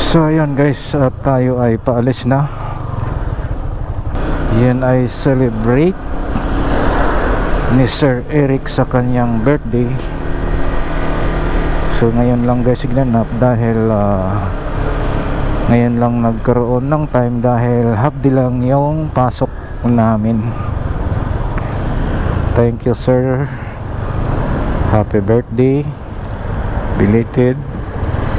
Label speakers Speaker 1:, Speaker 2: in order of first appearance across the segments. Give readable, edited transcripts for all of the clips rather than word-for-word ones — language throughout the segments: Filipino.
Speaker 1: So ayun guys, tayo ay paalis na. Yan ay celebrate ni Sir Eric sa kanyang birthday. So ngayon lang guys ginanap dahil ngayon lang nagkaroon ng time dahil half day lang yung pasok namin. Thank you sir, happy birthday belated.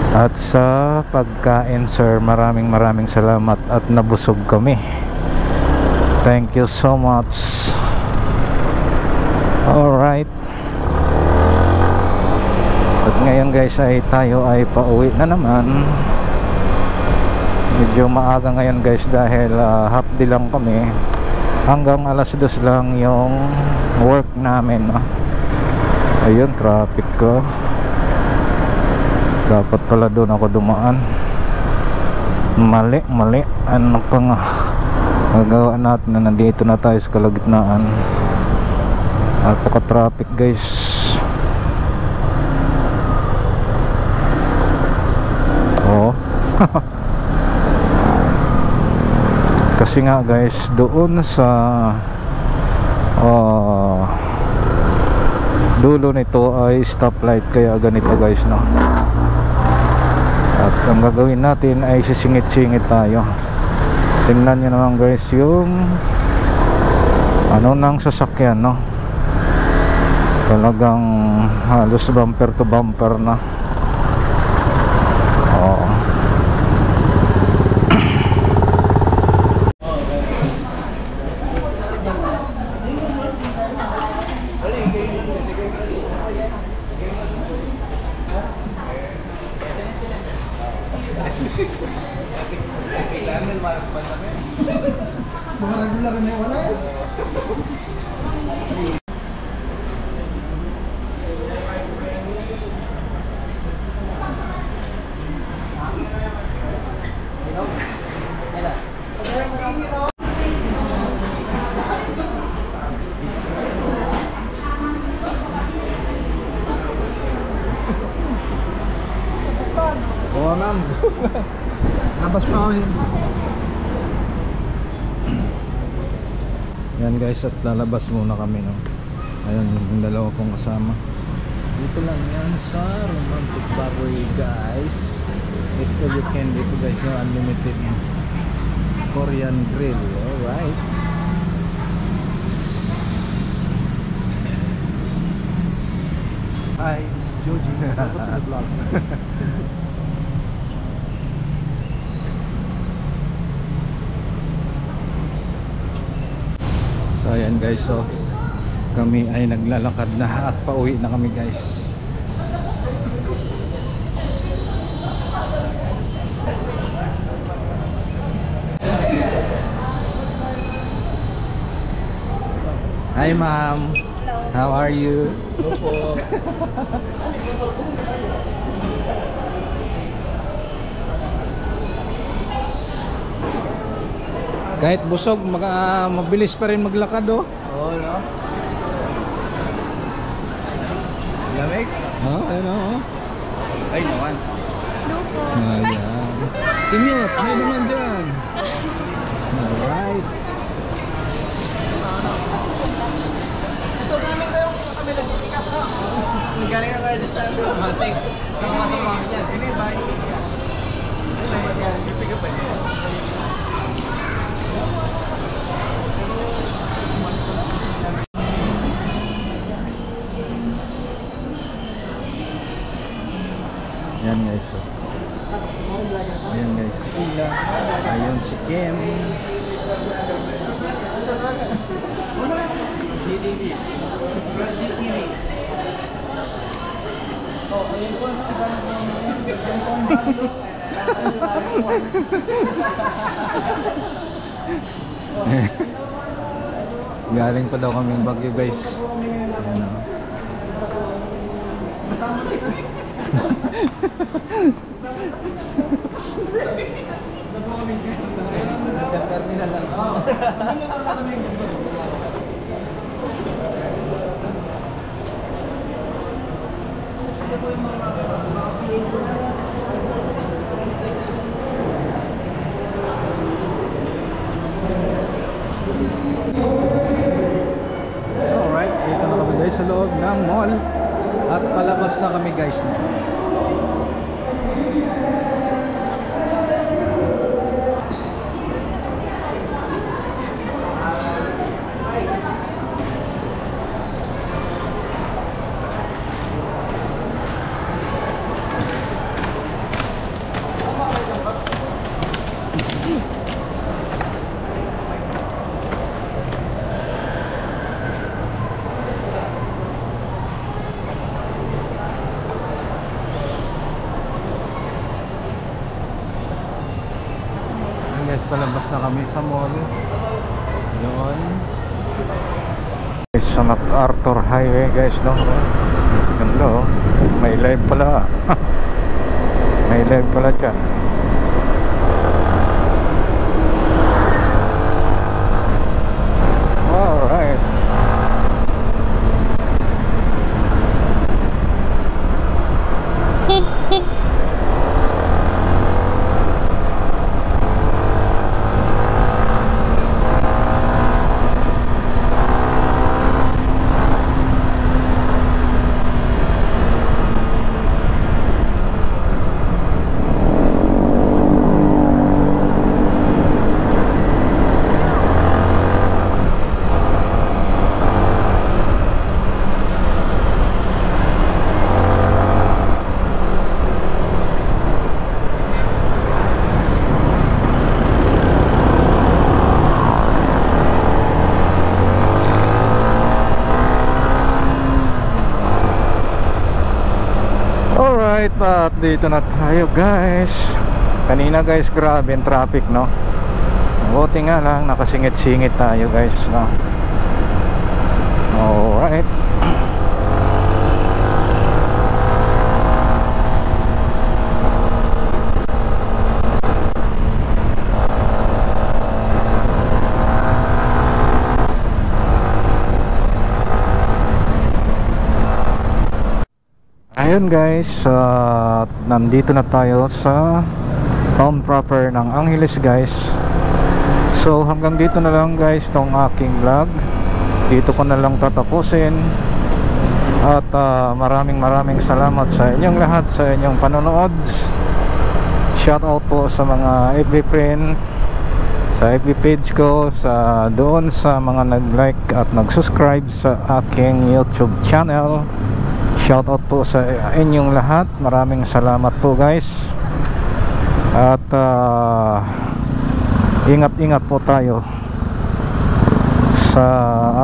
Speaker 1: At sa pagkain sir, maraming salamat at nabusog kami. Thank you so much. Alright, at ngayon guys ay tayo ay pauwi na naman. Medyo maaga ngayon guys dahil half day lang kami. Hanggang alas 2 lang yung work namin. Ayun, traffic ko. Dapat pala doon ako dumaan. Mali. Ano pa nga magawa natin na nandito na tayo sa kalagitnaan. Napaka-traffic guys. Oh. Kasi nga guys, doon sa dulo nito ay stoplight, kaya ganito guys, no? At ang gagawin natin ay sisingit-singit tayo. Tingnan nyo naman guys yung ano ng sasakyan, no? Talagang halos bumper to bumper na. Oo.
Speaker 2: Oo ma'am. Labas pa kami.
Speaker 1: Yan guys, at lalabas muna kami, no? Ayun, yung dalawa kong kasama. Dito lang yan sa Romantic Baboy guys. Eat all you can dito guys, no? Unlimited Korean grill. Alright.
Speaker 2: Hi, Joji. Welcome to the vlog.
Speaker 1: So ayan guys, so kami ay naglalakad na at pauwi na kami guys. Hi ma'am. Hello. How are you?
Speaker 2: Hello po.
Speaker 1: Kahit busog, mabilis pa rin maglakad, oh.
Speaker 2: Oo, no? Lamig?
Speaker 1: Oh, ano, oh.
Speaker 2: Ay, naman.
Speaker 3: No po.
Speaker 1: Ayan. Timot, ano naman dyan? Alright.
Speaker 2: Ito namin kayo kung kami nag-pick up na. Galing ka kayo sa ano. Mating. Pumasok mga yan. Ini, bye. Pick up pa niya.
Speaker 1: Ayan guys, so. Ayan guys, si Ila. Ayun si Kim.
Speaker 2: DDD. GTV. Oh, ayun po.
Speaker 1: Galing pa daw kaming Baguio guys. Ayan, oh.
Speaker 2: Sa terminal lang.
Speaker 1: na kami guys. Guys, palabas na kami sa mall. Yun guys, sa MacArthur Highway guys, no? Ganda oh. May live pala. May live pala dyan. Alright. Alright, at dito na tayo guys. Kanina guys, grabe yung traffic, no? Buti nga lang, nakasingit-singit tayo guys, no? Alright. Ayun guys, nandito na tayo sa town proper ng Angeles guys. So hanggang dito na lang guys tong aking vlog. Dito ko na lang tatapusin. At maraming salamat sa inyong lahat, sa inyong panonood. Shout out po sa mga FB friend, sa FB page ko, sa doon sa mga nag-like at nag-subscribe sa aking YouTube channel. Shoutout po sa inyong lahat. Maraming salamat po guys. At ingat-ingat po tayo sa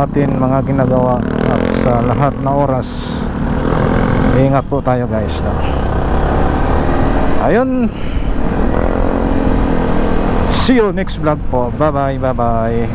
Speaker 1: atin mga ginagawa at sa lahat na oras. Ingat po tayo guys, no? Ayun. See you next vlog po. Bye bye.